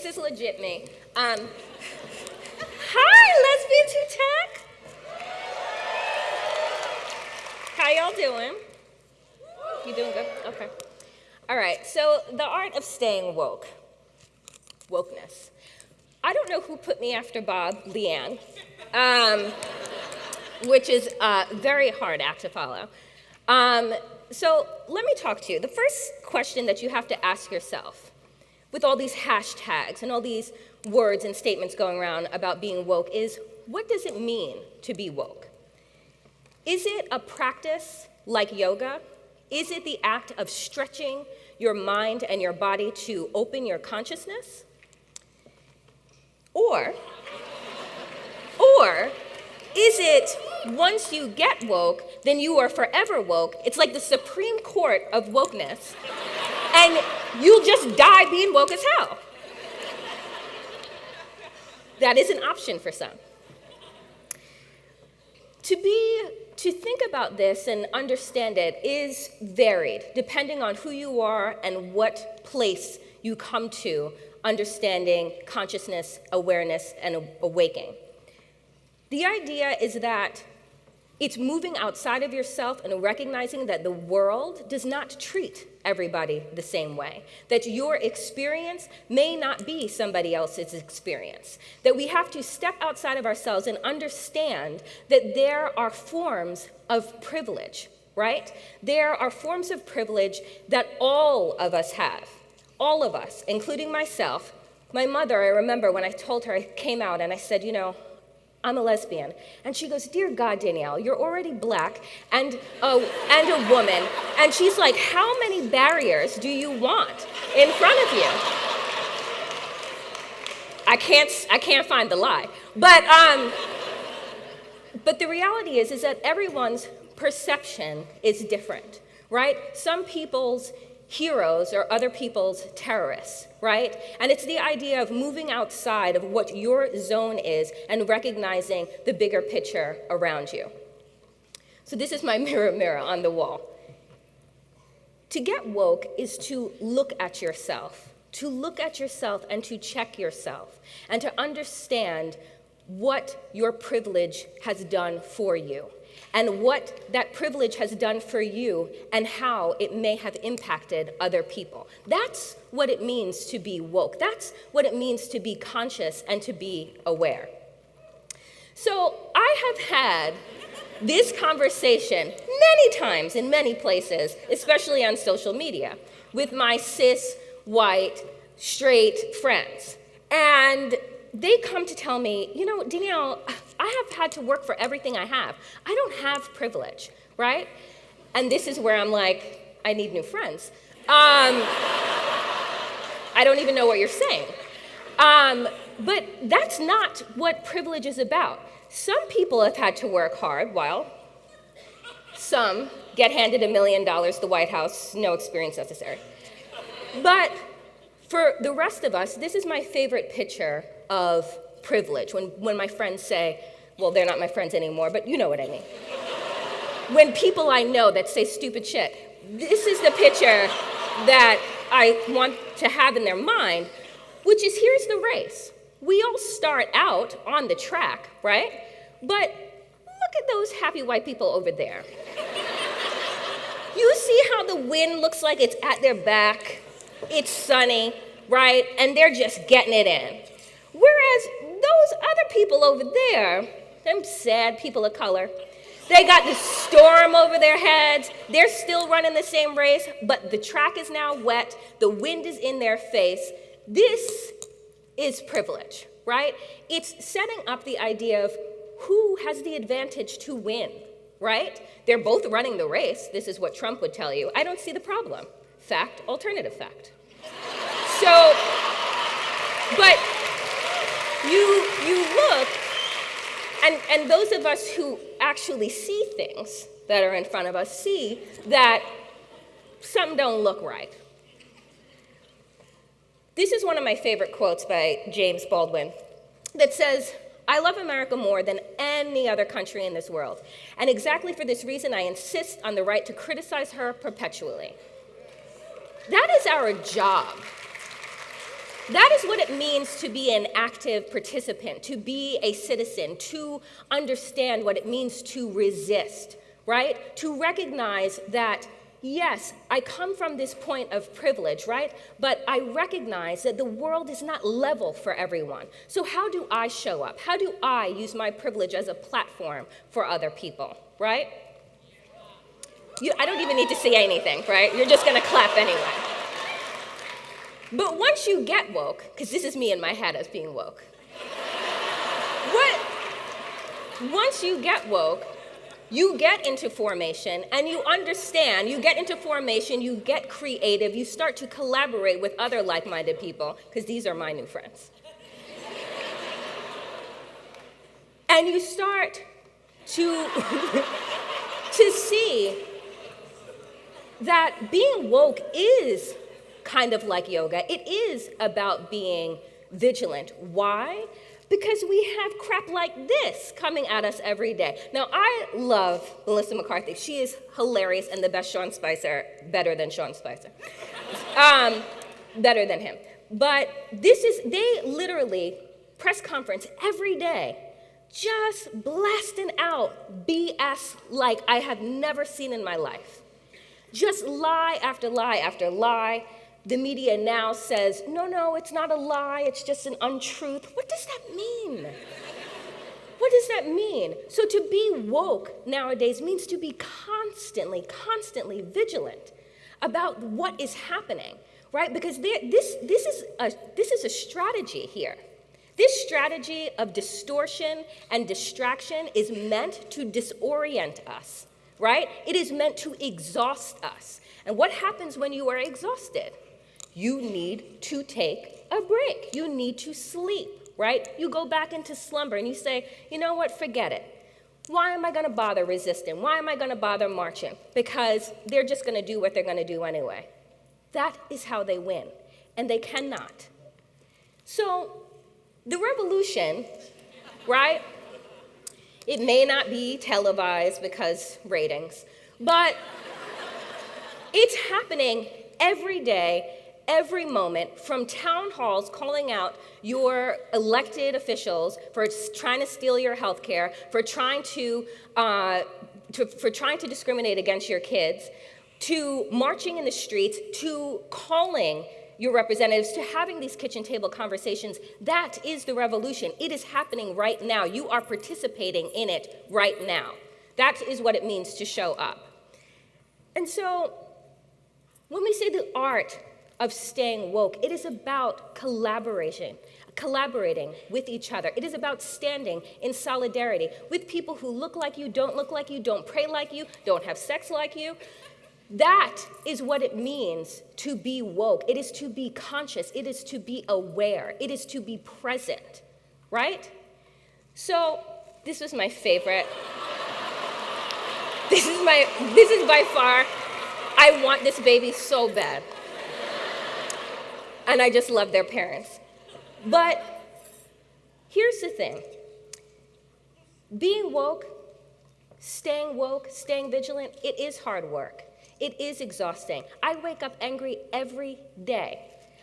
This is legit me. Hi, Lesbians Who Tech. How y'all doing? You doing good? Okay. All right, so the art of staying woke. Wokeness. I don't know who put me after Bob, Leanne, which is a very hard act to follow. So let me talk to you. The first question that you have to ask yourself, with all these hashtags and all these words and statements going around about being woke, is what does it mean to be woke? Is it a practice like yoga? Is it the act of stretching your mind and your body to open your consciousness? Or is it once you get woke, then you are forever woke? It's like the Supreme Court of wokeness, and you'll just die being woke as hell. That is an option for some. To think about this and understand it is varied, depending on who you are and what place you come to understanding consciousness, awareness, and awakening. The idea is that it's moving outside of yourself and recognizing that the world does not treat everybody the same way, that your experience may not be somebody else's experience, that we have to step outside of ourselves and understand that there are forms of privilege, right? There are forms of privilege that all of us have, all of us, including myself. My mother, I remember when I told her, I came out and I said, I'm a lesbian. And she goes, dear God, Danielle, you're already black and a woman. And she's like, how many barriers do you want in front of you? I can't find the lie. But the reality is that everyone's perception is different, right? Some people's heroes are other people's terrorists, right? And it's the idea of moving outside of what your zone is and recognizing the bigger picture around you. So this is my mirror, mirror on the wall. To get woke is to look at yourself and to check yourself and to understand what your privilege has done for you, and what that privilege has done for you and how it may have impacted other people. That's what it means to be woke. That's what it means to be conscious and to be aware. So I have had this conversation many times in many places, especially on social media, with my cis, white, straight friends. And they come to tell me, Danielle, I have had to work for everything I have. I don't have privilege, right? And this is where I'm like, I need new friends. I don't even know what you're saying. But that's not what privilege is about. Some people have had to work hard, while some get handed $1 million, the White House, no experience necessary. But for the rest of us, this is my favorite picture of privilege, when my friends say, well, they're not my friends anymore, but you know what I mean. When people I know that say stupid shit, this is the picture that I want to have in their mind, which is, here's the race. We all start out on the track, right? But look at those happy white people over there. You see how the wind looks like it's at their back? It's sunny, right? And they're just getting it in. Whereas those other people over there, them sad people of color, they got the storm over their heads. They're still running the same race, but the track is now wet. The wind is in their face. This is privilege, right? It's setting up the idea of who has the advantage to win, right? They're both running the race. This is what Trump would tell you. I don't see the problem. Fact, alternative fact. So, but you look, and those of us who actually see things that are in front of us see that some don't look right. This is one of my favorite quotes by James Baldwin that says, I love America more than any other country in this world, and exactly for this reason I insist on the right to criticize her perpetually. That is our job. That is what it means to be an active participant, to be a citizen, to understand what it means to resist, right? To recognize that, yes, I come from this point of privilege, right? But I recognize that the world is not level for everyone. So how do I show up? How do I use my privilege as a platform for other people, right? I don't even need to say anything, right? You're just gonna clap anyway. But once you get woke, because this is me in my head as being woke, once you get woke, you get into formation and you understand, you get into formation, you get creative, you start to collaborate with other like-minded people, because these are my new friends. And you start to, to see that being woke is kind of like yoga. It is about being vigilant. Why? Because we have crap like this coming at us every day. Now, I love Melissa McCarthy. She is hilarious and the best Sean Spicer, better than Sean Spicer. Better than him. But they literally press conference every day, just blasting out BS like I have never seen in my life. Just lie after lie after lie. The media now says, no, it's not a lie, it's just an untruth. What does that mean? What does that mean? So to be woke nowadays means to be constantly vigilant about what is happening, right? Because this is a strategy here. This strategy of distortion and distraction is meant to disorient us, right? It is meant to exhaust us. And what happens when you are exhausted? You need to take a break. You need to sleep, right? You go back into slumber and you say, you know what, forget it. Why am I gonna bother resisting? Why am I gonna bother marching? Because they're just gonna do what they're gonna do anyway. That is how they win, and they cannot. So the revolution, right? It may not be televised because ratings, but it's happening every day, every moment, from town halls calling out your elected officials for trying to steal your health care, for trying to discriminate against your kids, to marching in the streets, to calling your representatives, to having these kitchen table conversations. That is the revolution. It is happening right now. You are participating in it right now. That is what it means to show up. And so when we say the art of staying woke, it is about collaborating with each other. It is about standing in solidarity with people who look like you, don't pray like you, don't have sex like you. That is what it means to be woke. It is to be conscious. It is to be aware. It is to be present, right? So this was my favorite. This is by far, I want this baby so bad. And I just love their parents. But here's the thing. Being woke, staying vigilant, it is hard work. It is exhausting. I wake up angry every day.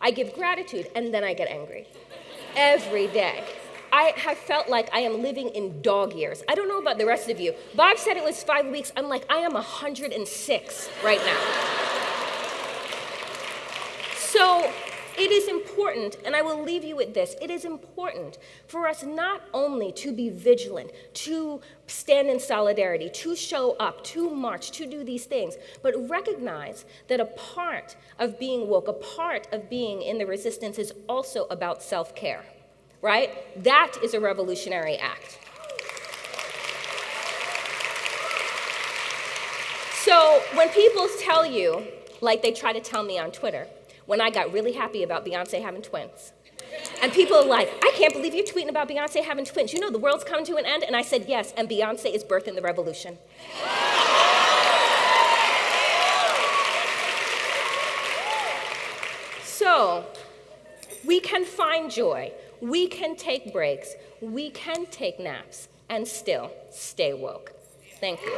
I give gratitude and then I get angry. Every day. I have felt like I am living in dog years. I don't know about the rest of you. Bob said it was 5 weeks. I'm like, I am 106 right now. So it is important, and I will leave you with this, it is important for us not only to be vigilant, to stand in solidarity, to show up, to march, to do these things, but recognize that a part of being woke, a part of being in the resistance is also about self-care, right? That is a revolutionary act. So when people tell you, like they try to tell me on Twitter, when I got really happy about Beyonce having twins. And people are like, I can't believe you're tweeting about Beyonce having twins. You know the world's coming to an end? And I said, yes, and Beyonce is birthing the revolution. So, we can find joy, we can take breaks, we can take naps, and still stay woke. Thank you.